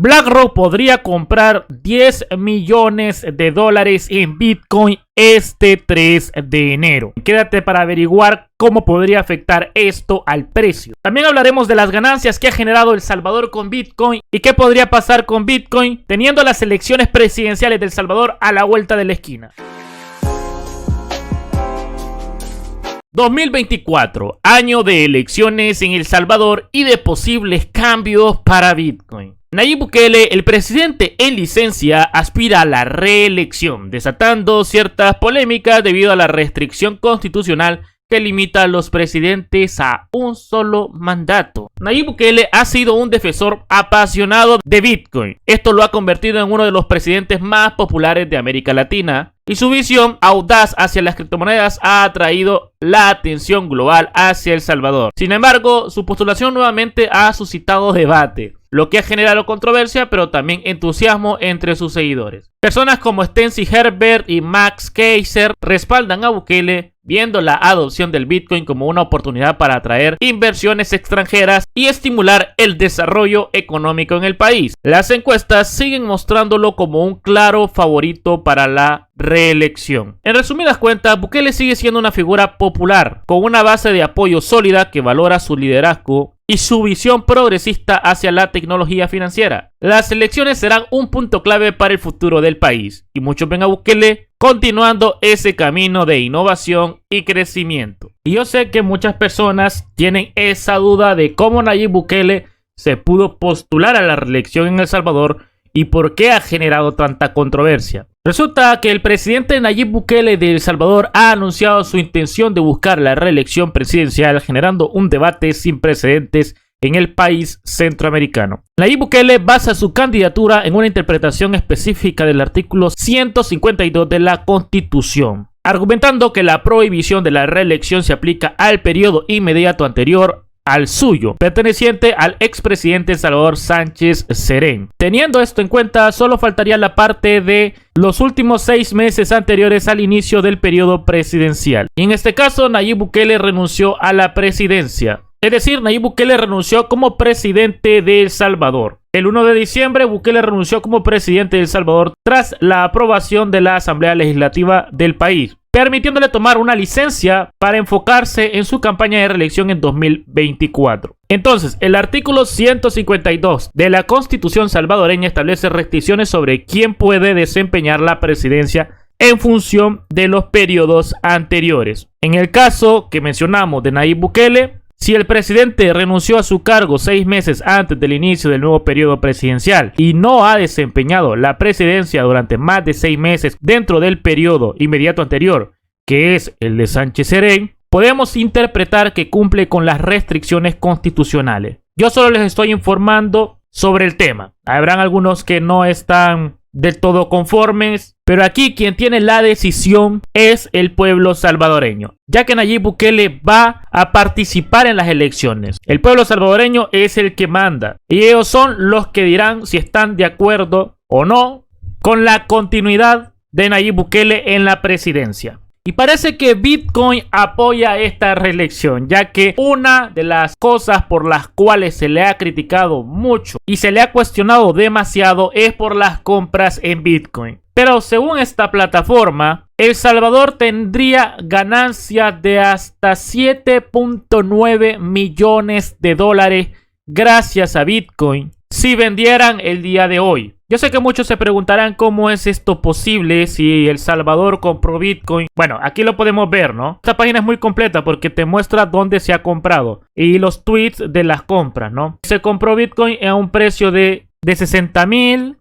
BlackRock podría comprar $10 millones en Bitcoin este 3 de enero. Quédate para averiguar cómo podría afectar esto al precio. También hablaremos de las ganancias que ha generado El Salvador con Bitcoin y qué podría pasar con Bitcoin teniendo las elecciones presidenciales de El Salvador a la vuelta de la esquina. 2024, año de elecciones en El Salvador y de posibles cambios para Bitcoin. Nayib Bukele, el presidente en licencia, aspira a la reelección, desatando ciertas polémicas debido a la restricción constitucional que limita a los presidentes a un solo mandato. Nayib Bukele ha sido un defensor apasionado de Bitcoin. Esto lo ha convertido en uno de los presidentes más populares de América Latina. Y su visión audaz hacia las criptomonedas ha atraído la atención global hacia El Salvador. Sin embargo, su postulación nuevamente ha suscitado debate, lo que ha generado controversia, pero también entusiasmo entre sus seguidores. Personas como Stacey Herbert y Max Keiser respaldan a Bukele, viendo la adopción del Bitcoin como una oportunidad para atraer inversiones extranjeras y estimular el desarrollo económico en el país. Las encuestas siguen mostrándolo como un claro favorito para la reelección. En resumidas cuentas, Bukele sigue siendo una figura popular, con una base de apoyo sólida que valora su liderazgo y su visión progresista hacia la tecnología financiera. Las elecciones serán un punto clave para el futuro del país, y muchos ven a Bukele continuando ese camino de innovación y crecimiento. Y yo sé que muchas personas tienen esa duda de cómo Nayib Bukele se pudo postular a la reelección en El Salvador y por qué ha generado tanta controversia. Resulta que el presidente Nayib Bukele de El Salvador ha anunciado su intención de buscar la reelección presidencial, generando un debate sin precedentes en el país centroamericano. Nayib Bukele basa su candidatura en una interpretación específica del artículo 152 de la Constitución, argumentando que la prohibición de la reelección se aplica al periodo inmediato anterior al suyo, perteneciente al expresidente Salvador Sánchez Serén. Teniendo esto en cuenta, solo faltaría la parte de los últimos 6 meses anteriores al inicio del periodo presidencial. Y en este caso, Nayib Bukele renunció a la presidencia. Es decir, Nayib Bukele renunció como presidente de El Salvador. El 1 de diciembre, Bukele renunció como presidente de El Salvador tras la aprobación de la Asamblea Legislativa del país, permitiéndole tomar una licencia para enfocarse en su campaña de reelección en 2024. Entonces, el artículo 152 de la Constitución salvadoreña establece restricciones sobre quién puede desempeñar la presidencia en función de los periodos anteriores. En el caso que mencionamos de Nayib Bukele, si el presidente renunció a su cargo 6 meses antes del inicio del nuevo periodo presidencial y no ha desempeñado la presidencia durante más de 6 meses dentro del periodo inmediato anterior, que es el de Sánchez Serén, podemos interpretar que cumple con las restricciones constitucionales. Yo solo les estoy informando sobre el tema. Habrán algunos que no están del todo conformes, pero aquí quien tiene la decisión es el pueblo salvadoreño, ya que Nayib Bukele va a participar en las elecciones. El pueblo salvadoreño es el que manda y ellos son los que dirán si están de acuerdo o no con la continuidad de Nayib Bukele en la presidencia. Y parece que Bitcoin apoya esta reelección, ya que una de las cosas por las cuales se le ha criticado mucho y se le ha cuestionado demasiado es por las compras en Bitcoin. Pero según esta plataforma, El Salvador tendría ganancias de hasta 7.9 millones de dólares gracias a Bitcoin si vendieran el día de hoy. Yo sé que muchos se preguntarán cómo es esto posible si El Salvador compró Bitcoin. Bueno, aquí lo podemos ver, ¿no? Esta página es muy completa porque te muestra dónde se ha comprado y los tweets de las compras, ¿no? Se compró Bitcoin a un precio de 60,000,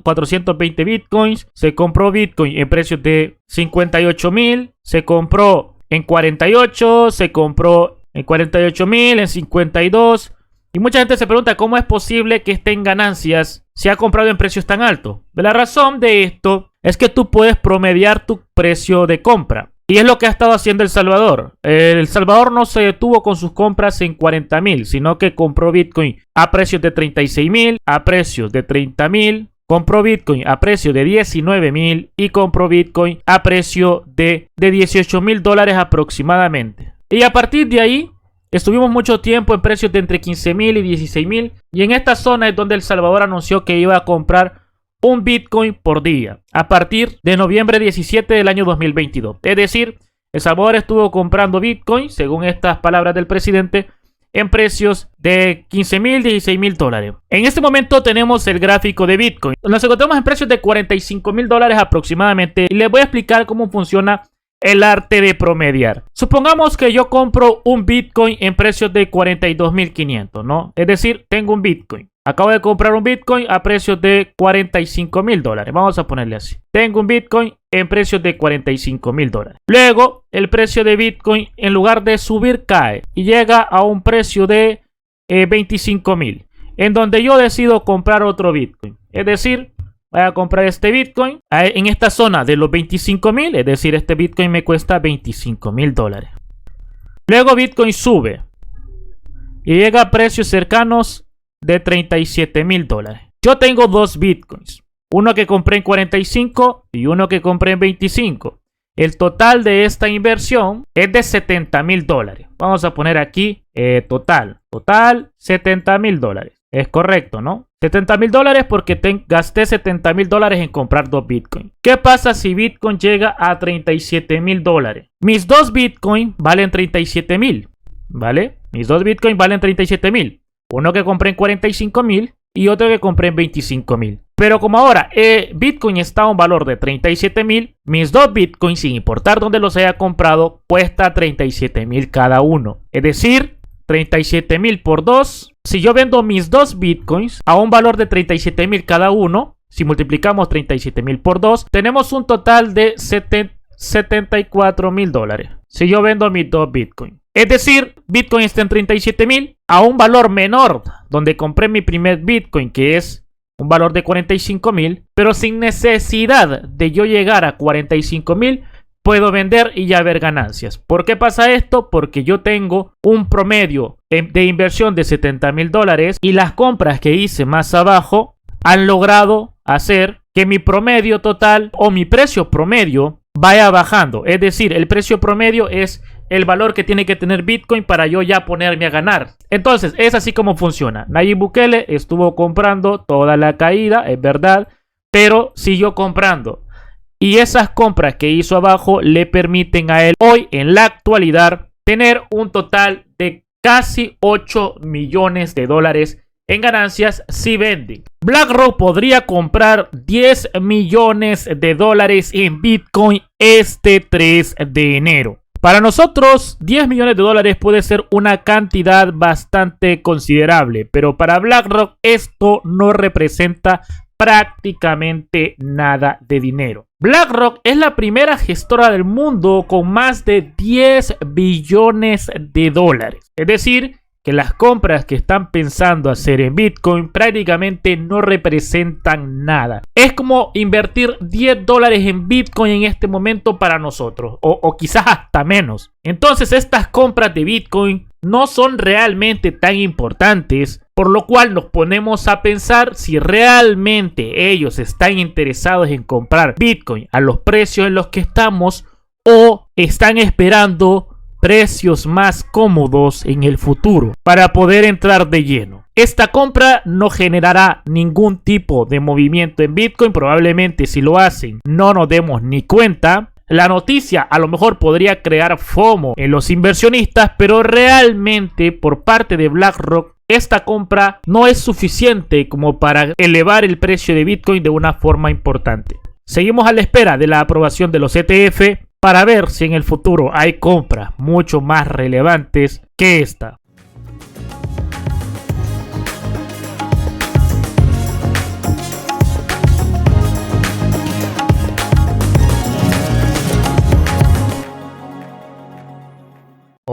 420 Bitcoins. Se compró Bitcoin en precios de 58,000. Se compró en 48, se compró en 48,000, en 52. Y mucha gente se pregunta cómo es posible que esté en ganancias si ha comprado en precios tan altos. La razón de esto es que tú puedes promediar tu precio de compra. Y es lo que ha estado haciendo El Salvador. El Salvador no se detuvo con sus compras en 40,000, sino que compró Bitcoin a precios de 36,000, a precios de 30,000, compró Bitcoin a precio de 19,000 y compró Bitcoin a precio de 18,000 dólares aproximadamente. Y a partir de ahí, estuvimos mucho tiempo en precios de entre 15.000 y 16.000. Y en esta zona es donde El Salvador anunció que iba a comprar un Bitcoin por día a partir de noviembre 17 del año 2022. Es decir, El Salvador estuvo comprando Bitcoin, según estas palabras del presidente, en precios de 15.000, 16.000 dólares. En este momento tenemos el gráfico de Bitcoin. Nos encontramos en precios de 45.000 dólares aproximadamente. Y les voy a explicar cómo funciona el arte de promediar. Supongamos que yo compro un Bitcoin en precios de 42.500, ¿no? Es decir, tengo un Bitcoin. Acabo de comprar un Bitcoin a precios de 45.000 dólares. Vamos a ponerle así. Tengo un Bitcoin en precios de 45.000 dólares. Luego, el precio de Bitcoin, en lugar de subir, cae y llega a un precio de 25.000. En donde yo decido comprar otro Bitcoin. Es decir, voy a comprar este Bitcoin en esta zona de los 25.000. Es decir, este Bitcoin me cuesta 25.000 dólares. Luego Bitcoin sube y llega a precios cercanos de 37.000 dólares. Yo tengo dos Bitcoins. Uno que compré en 45 y uno que compré en 25. El total de esta inversión es de 70.000 dólares. Vamos a poner aquí total 70.000 dólares. Es correcto, ¿no? 70.000 dólares porque gasté 70.000 dólares en comprar dos Bitcoin. ¿Qué pasa si Bitcoin llega a 37.000 dólares? Mis dos Bitcoin valen 37.000, ¿vale? Mis dos Bitcoin valen 37.000. Uno que compré en 45.000 y otro que compré en 25.000. Pero como ahora Bitcoin está a un valor de 37.000, mis dos Bitcoins, sin importar dónde los haya comprado, cuesta 37.000 cada uno. Es decir, 37.000 por 2. Si yo vendo mis dos Bitcoins a un valor de 37.000 cada uno, si multiplicamos 37.000 por 2, tenemos un total de 74.000 dólares. Si yo vendo mis dos Bitcoins. Es decir, Bitcoin está en 37.000 a un valor menor, donde compré mi primer Bitcoin, que es un valor de 45.000, pero sin necesidad de yo llegar a 45.000, puedo vender y ya ver ganancias. ¿Por qué pasa esto? Porque yo tengo un promedio de inversión de 70.000 dólares y las compras que hice más abajo han logrado hacer que mi promedio total o mi precio promedio vaya bajando. Es decir, el precio promedio es el valor que tiene que tener Bitcoin para yo ya ponerme a ganar. Entonces, es así como funciona. Nayib Bukele estuvo comprando toda la caída, es verdad, pero siguió comprando. Y esas compras que hizo abajo le permiten a él hoy, en la actualidad, tener un total de casi 8 millones de dólares en ganancias si venden. BlackRock podría comprar 10 millones de dólares en Bitcoin este 3 de enero. Para nosotros, 10 millones de dólares puede ser una cantidad bastante considerable, pero para BlackRock esto no representa prácticamente nada de dinero. BlackRock es la primera gestora del mundo con más de 10 billones de dólares. Es decir, que las compras que están pensando hacer en Bitcoin prácticamente no representan nada. Es como invertir 10 dólares en Bitcoin en este momento para nosotros, o quizás hasta menos. Entonces estas compras de Bitcoin no son realmente tan importantes, por lo cual nos ponemos a pensar si realmente ellos están interesados en comprar Bitcoin a los precios en los que estamos o están esperando precios más cómodos en el futuro para poder entrar de lleno. Esta compra no generará ningún tipo de movimiento en Bitcoin. Probablemente si lo hacen no nos demos ni cuenta. La noticia a lo mejor podría crear FOMO en los inversionistas, pero realmente por parte de BlackRock esta compra no es suficiente como para elevar el precio de Bitcoin de una forma importante. Seguimos a la espera de la aprobación de los ETF para ver si en el futuro hay compras mucho más relevantes que esta.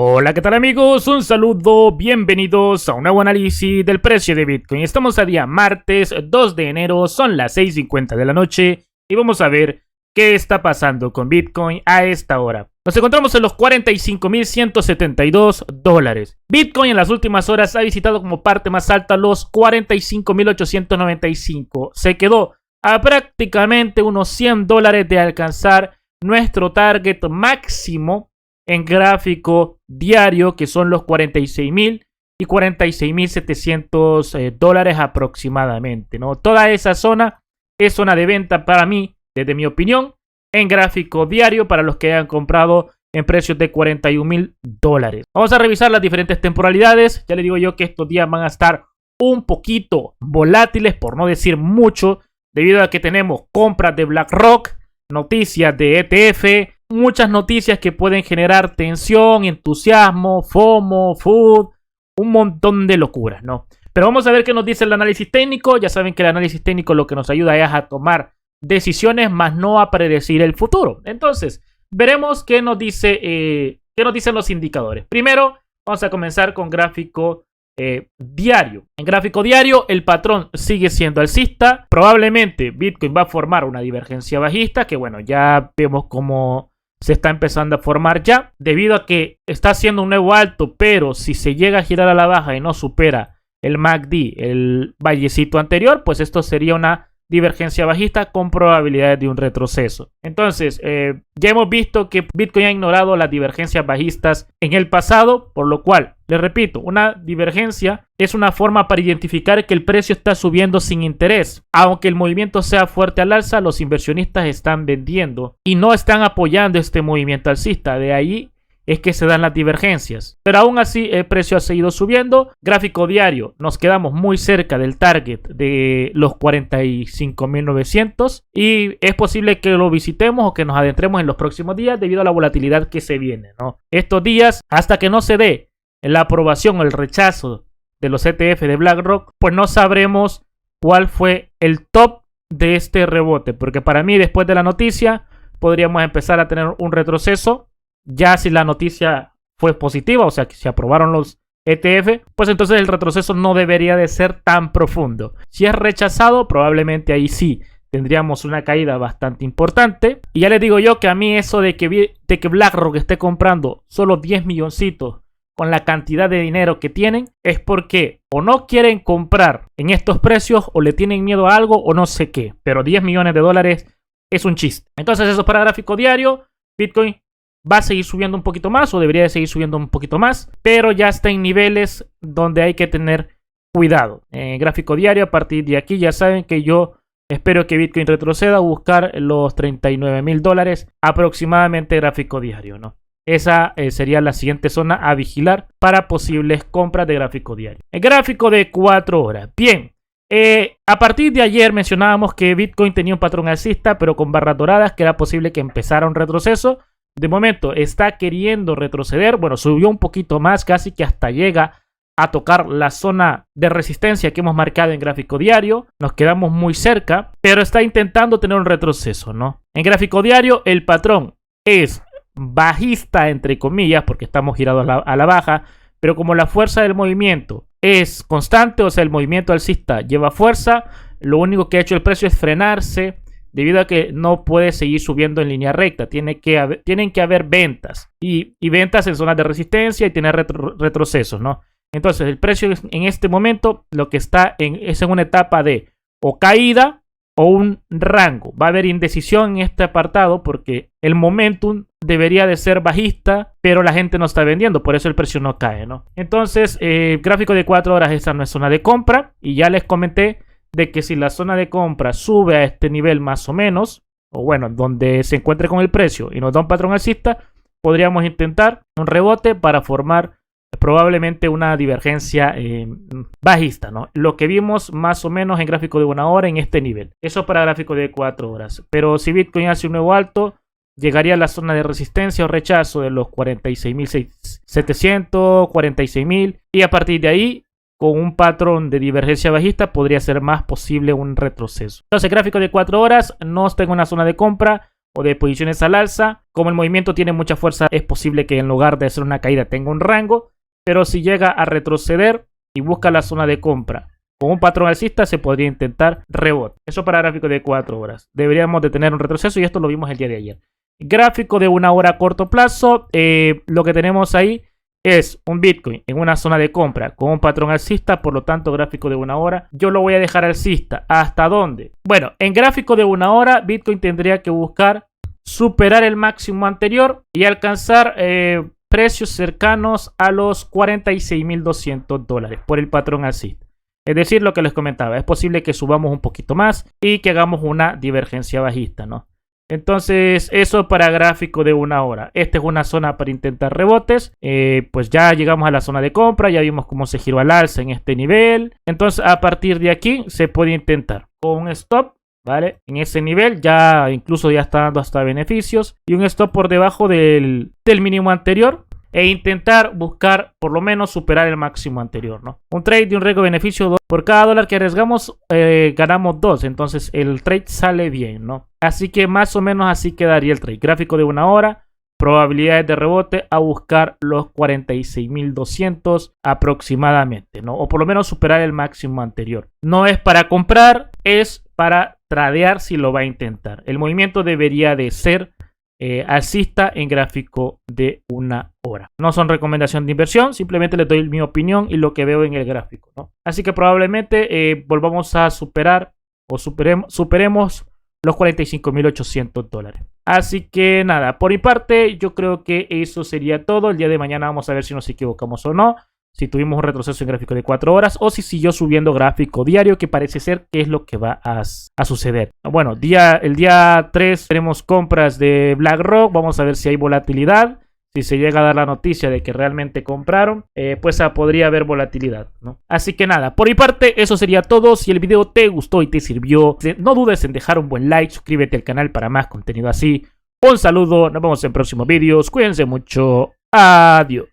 Hola, ¿qué tal amigos? Un saludo, bienvenidos a un nuevo análisis del precio de Bitcoin. Estamos a día martes 2 de enero, son las 6:50 de la noche y vamos a ver qué está pasando con Bitcoin a esta hora. Nos encontramos en los 45.172 dólares. Bitcoin en las últimas horas ha visitado como parte más alta los 45.895. Se quedó a prácticamente unos 100 dólares de alcanzar nuestro target máximo en gráfico diario, que son los 46.000 y 46.700 dólares aproximadamente, ¿no? Toda esa zona es zona de venta para mí, desde mi opinión, en gráfico diario para los que hayan comprado en precios de 41.000 dólares. Vamos a revisar las diferentes temporalidades. Ya les digo yo que estos días van a estar un poquito volátiles, por no decir mucho, debido a que tenemos compras de BlackRock, noticias de ETF, muchas noticias que pueden generar tensión, entusiasmo, FOMO, FUD, un montón de locuras, ¿no? Pero vamos a ver qué nos dice el análisis técnico. Ya saben que el análisis técnico lo que nos ayuda es a tomar decisiones, más no a predecir el futuro. Entonces, veremos qué nos dicen los indicadores. Primero, vamos a comenzar con gráfico diario. En gráfico diario, el patrón sigue siendo alcista. Probablemente Bitcoin va a formar una divergencia bajista, que bueno, ya vemos cómo se está empezando a formar ya, debido a que está haciendo un nuevo alto, pero si se llega a girar a la baja y no supera el MACD, el vallecito anterior, pues esto sería una divergencia bajista con probabilidades de un retroceso. Entonces, ya hemos visto que Bitcoin ha ignorado las divergencias bajistas en el pasado, por lo cual, les repito, una divergencia es una forma para identificar que el precio está subiendo sin interés. Aunque el movimiento sea fuerte al alza, los inversionistas están vendiendo y no están apoyando este movimiento alcista. De ahí es que se dan las divergencias. Pero aún así el precio ha seguido subiendo. Gráfico diario, nos quedamos muy cerca del target de los 45.900 y es posible que lo visitemos o que nos adentremos en los próximos días debido a la volatilidad que se viene, ¿no? Estos días, hasta que no se dé la aprobación o el rechazo de los ETF de BlackRock, pues no sabremos cuál fue el top de este rebote, porque para mí, después de la noticia, podríamos empezar a tener un retroceso. Ya si la noticia fue positiva, o sea que se aprobaron los ETF, pues entonces el retroceso no debería de ser tan profundo. Si es rechazado, probablemente ahí sí tendríamos una caída bastante importante. Y ya les digo yo que a mí eso de que BlackRock esté comprando solo 10 milloncitos con la cantidad de dinero que tienen, es porque o no quieren comprar en estos precios o le tienen miedo a algo o no sé qué. Pero 10 millones de dólares es un chiste. Entonces eso para gráfico diario. Bitcoin va a seguir subiendo un poquito más o debería de seguir subiendo un poquito más, pero ya está en niveles donde hay que tener cuidado. En gráfico diario, a partir de aquí ya saben que yo espero que Bitcoin retroceda a buscar los 39.000 dólares aproximadamente gráfico diario, ¿no? Esa sería la siguiente zona a vigilar para posibles compras de gráfico diario. El gráfico de 4 horas. Bien, a partir de ayer mencionábamos que Bitcoin tenía un patrón alcista, pero con barras doradas, que era posible que empezara un retroceso. De momento está queriendo retroceder. Bueno, subió un poquito más, casi que hasta llega a tocar la zona de resistencia que hemos marcado en gráfico diario. Nos quedamos muy cerca, pero está intentando tener un retroceso, ¿no? En gráfico diario el patrón es bajista, entre comillas, porque estamos girados a la baja, pero como la fuerza del movimiento es constante, o sea, el movimiento alcista lleva fuerza, lo único que ha hecho el precio es frenarse, debido a que no puede seguir subiendo en línea recta. Tienen que haber ventas y ventas en zonas de resistencia y tener retrocesos, ¿no? Entonces el precio en este momento lo que está es en una etapa de o caída o un rango. Va a haber indecisión en este apartado porque el momentum debería de ser bajista, pero la gente no está vendiendo, por eso el precio no cae, ¿no? Entonces, gráfico de 4 horas, esta no es zona de compra y ya les comenté de que si la zona de compra sube a este nivel más o menos, o bueno, donde se encuentre con el precio y nos da un patrón alcista, podríamos intentar un rebote para formar probablemente una divergencia bajista, ¿no? Lo que vimos más o menos en gráfico de 1 hora en este nivel. Eso para gráfico de 4 horas. Pero si Bitcoin hace un nuevo alto, llegaría a la zona de resistencia o rechazo de los 46.700, 46.000 y a partir de ahí, con un patrón de divergencia bajista, podría ser más posible un retroceso. Entonces, gráfico de 4 horas, no está en una zona de compra o de posiciones al alza. Como el movimiento tiene mucha fuerza, es posible que en lugar de hacer una caída tenga un rango. Pero si llega a retroceder y busca la zona de compra con un patrón alcista, se podría intentar rebote. Eso para gráfico de 4 horas. Deberíamos de tener un retroceso y esto lo vimos el día de ayer. Gráfico de 1 hora a corto plazo, lo que tenemos ahí es un Bitcoin en una zona de compra con un patrón alcista, por lo tanto gráfico de 1 hora yo lo voy a dejar alcista. ¿Hasta dónde? Bueno, en gráfico de 1 hora Bitcoin tendría que buscar superar el máximo anterior y alcanzar precios cercanos a los $46.200 por el patrón alcista. Es decir, lo que les comentaba, es posible que subamos un poquito más y que hagamos una divergencia bajista, ¿no? Entonces, eso para gráfico de 1 hora. Esta es una zona para intentar rebotes. Pues ya llegamos a la zona de compra, ya vimos cómo se giró al alza en este nivel. Entonces, a partir de aquí se puede intentar con un stop, ¿vale? En ese nivel ya incluso ya está dando hasta beneficios. Y un stop por debajo del mínimo anterior. E intentar buscar por lo menos superar el máximo anterior, ¿no? Un trade de un riesgo-beneficio, por cada dólar que arriesgamos ganamos 2, entonces el trade sale bien, ¿no? Así que más o menos así quedaría el trade. Gráfico de 1 hora, probabilidades de rebote a buscar los 46.200 aproximadamente, ¿no? O por lo menos superar el máximo anterior. No es para comprar, es para tradear si lo va a intentar. El movimiento debería de ser alcista en gráfico de 1 hora. No son recomendación de inversión, simplemente les doy mi opinión y lo que veo en el gráfico, ¿no? Así que probablemente volvamos a superar o superemos los $45.800. Así que nada, por mi parte yo creo que eso sería todo. El día de mañana vamos a ver si nos equivocamos o no, si tuvimos un retroceso en gráfico de 4 horas o si siguió subiendo gráfico diario, que parece ser que es lo que va a suceder. Bueno, el día 3 tenemos compras de BlackRock, vamos a ver si hay volatilidad. Si se llega a dar la noticia de que realmente compraron, pues podría haber volatilidad, ¿no? Así que nada, por mi parte eso sería todo. Si el video te gustó y te sirvió, no dudes en dejar un buen like, suscríbete al canal para más contenido así. Un saludo, nos vemos en próximos vídeos, cuídense mucho, adiós.